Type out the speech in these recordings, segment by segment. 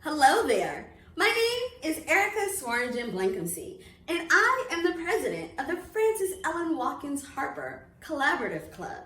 Hello there. My name is Erica Swaringen Blankumsey, and I am the president of the Francis Ellen Watkins Harper Collaborative Club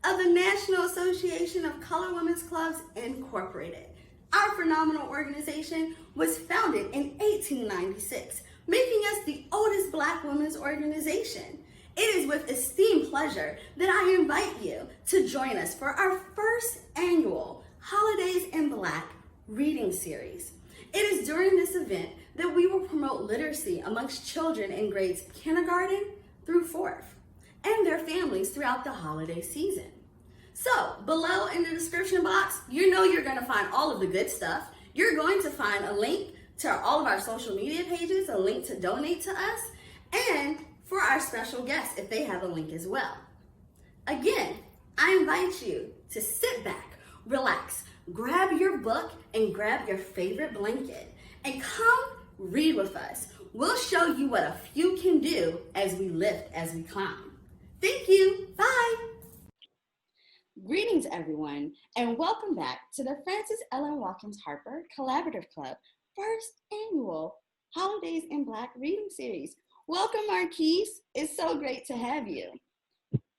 of the National Association of Colored Women's Clubs Incorporated. Our phenomenal organization was founded in 1896, making us the oldest Black women's organization. It is with esteemed pleasure that I invite you to join us for our first annual Holidays in Black reading series. It is during this event that we will promote literacy amongst children in grades kindergarten through fourth and their families throughout the holiday season. So below in the description box, you know you're going to find all of the good stuff. You're going to find a link to all of our social media pages, a link to donate to us, and for our special guests if they have a link as well. Again, I invite you to sit back, relax, grab your book and grab your favorite blanket and come read with us. We'll show you what a few can do as we lift, as we climb. Thank you. Bye. Greetings, everyone, and welcome back to the Francis Ellen Watkins Harper Collaborative Club first annual Holidays in Black reading series. Welcome, Marquis. It's so great to have you.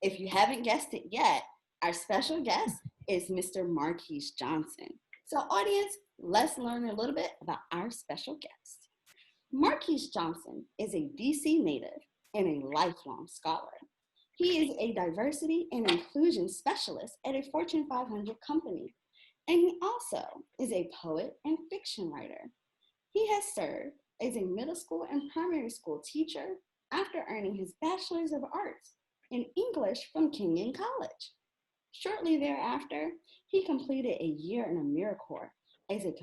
If you haven't guessed it yet, our special guest is Mr. Marquis Johnson. So audience, let's learn a little bit about our special guest. Marquis Johnson is a DC native and a lifelong scholar. He is a diversity and inclusion specialist at a Fortune 500 company, and he also is a poet and fiction writer. He has served as a middle school and primary school teacher after earning his Bachelor's of Arts in English from Kenyon College. Shortly thereafter, he completed a year in AmeriCorps as a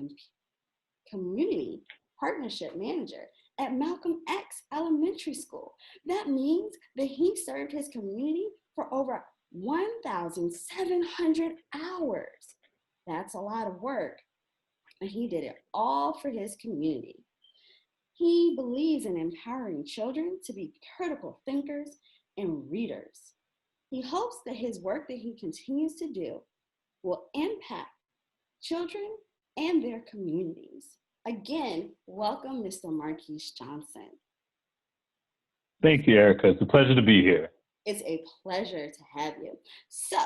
community partnership manager at Malcolm X Elementary School. That means that he served his community for over 1,700 hours. That's a lot of work, and he did it all for his community. He believes in empowering children to be critical thinkers and readers. He hopes that his work that he continues to do will impact children and their communities. Again, welcome, Mr. Marquis Johnson. Thank you, Erica. It's a pleasure to be here. It's a pleasure to have you. So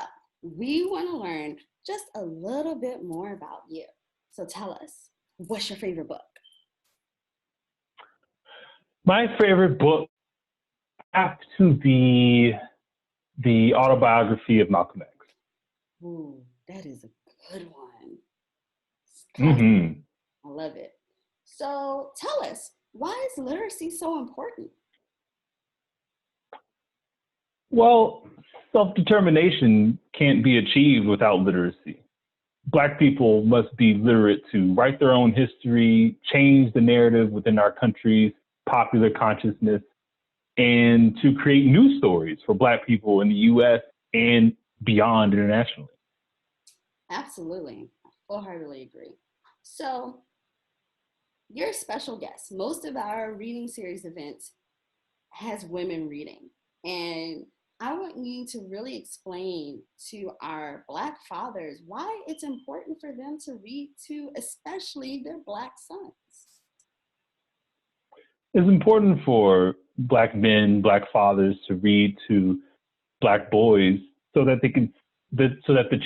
we want to learn just a little bit more about you. So tell us, what's your favorite book? My favorite book has to be the autobiography of Malcolm X. Ooh, that is a good one. Mm-hmm. I love it. So tell us, why is literacy so important? Well, self-determination can't be achieved without literacy. Black people must be literate to write their own history, change the narrative within our country's popular consciousness, and to create new stories for Black people in the U.S. and beyond internationally. Absolutely. I wholeheartedly agree. So, you're a special guest. Most of our reading series events has women reading. And I want you to really explain to our Black fathers why it's important for them to read to especially their Black sons. It's important for Black men, Black fathers to read to Black boys so that the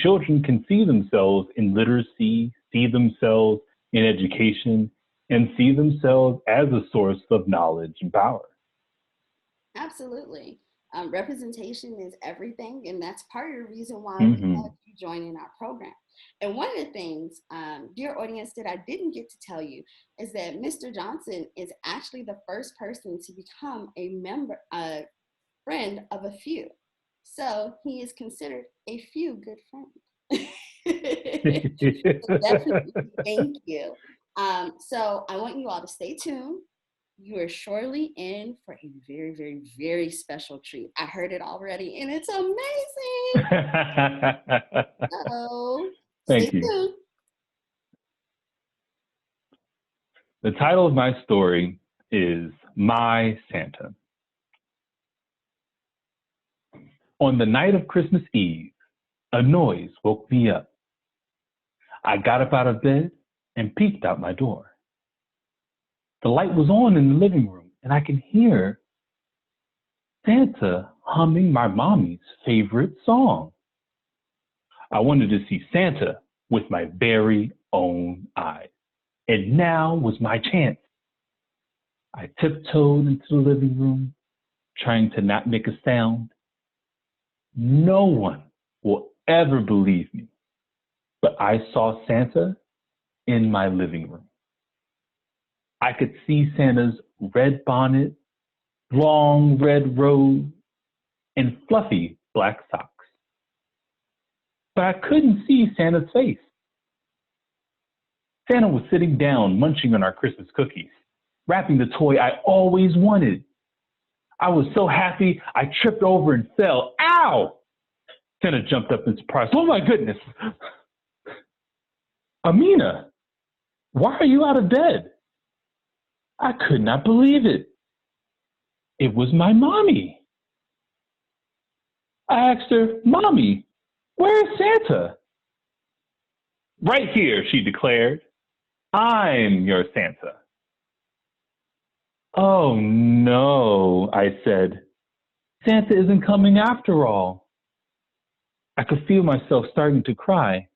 children can see themselves in literacy, see themselves in education, and see themselves as a source of knowledge and power. Absolutely. Representation is everything, and that's part of the reason why Mm-hmm. we have you joining our program. And one of the things, dear audience, that I didn't get to tell you is that Mr. Johnson is actually the first person to become a friend of a few. So he is considered a few good friend. So definitely, thank you. So I want you all to stay tuned. You are surely in for a very, very, very special treat. I heard it already, and it's amazing. So Thank you. tuned. The title of my story is My Santa. On the night of Christmas Eve, a noise woke me up. I got up out of bed and peeked out my door. The light was on in the living room, and I could hear Santa humming my mommy's favorite song. I wanted to see Santa with my very own eyes, and now was my chance. I tiptoed into the living room, trying to not make a sound. No one will ever believe me, but I saw Santa in my living room. I could see Santa's red bonnet, long red robe, and fluffy black socks. But I couldn't see Santa's face. Santa was sitting down munching on our Christmas cookies, wrapping the toy I always wanted. I was so happy I tripped over and fell. Ow! Santa jumped up in surprise. Oh my goodness! Amina, why are you out of bed? I could not believe it. It was my mommy. I asked her, Mommy, where is Santa? Right here, she declared. I'm your Santa. Oh no, I said. Santa isn't coming after all. I could feel myself starting to cry,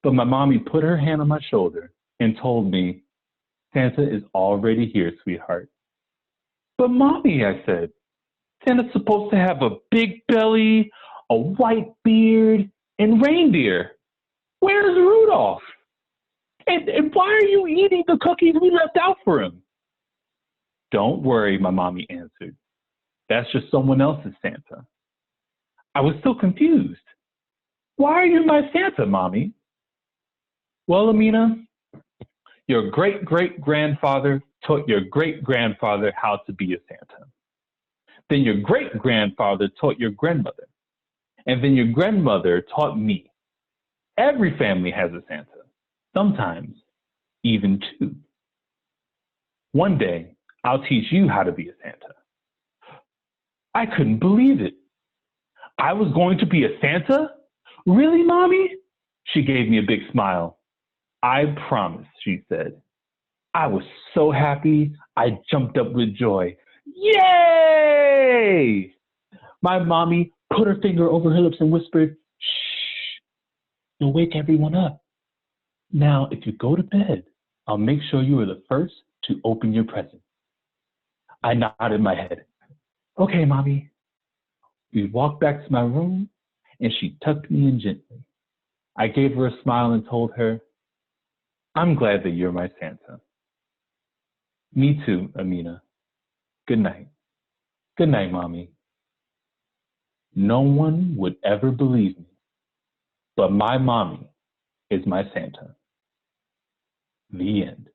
but my mommy put her hand on my shoulder and told me, Santa is already here, sweetheart. But Mommy, I said, Santa's supposed to have a big belly, a white beard, and reindeer. Where's Rudolph? And why are you eating the cookies we left out for him? Don't worry, my mommy answered. That's just someone else's Santa. I was so confused. Why are you my Santa, Mommy? Well, Amina, your great-great-grandfather taught your great-grandfather how to be a Santa. Then your great-grandfather taught your grandmother. And then your grandmother taught me. Every family has a Santa, sometimes even two. One day, I'll teach you how to be a Santa. I couldn't believe it. I was going to be a Santa? Really, Mommy? She gave me a big smile. I promise, she said. I was so happy, I jumped up with joy. Yay! My mommy put her finger over her lips and whispered, shh, you'll wake everyone up. Now, if you go to bed, I'll make sure you are the first to open your present. I nodded my head. Okay, Mommy. We walked back to my room, and she tucked me in gently. I gave her a smile and told her, I'm glad that you're my Santa. Me too, Amina. Good night. Good night, Mommy. No one would ever believe me, but my mommy is my Santa. The end.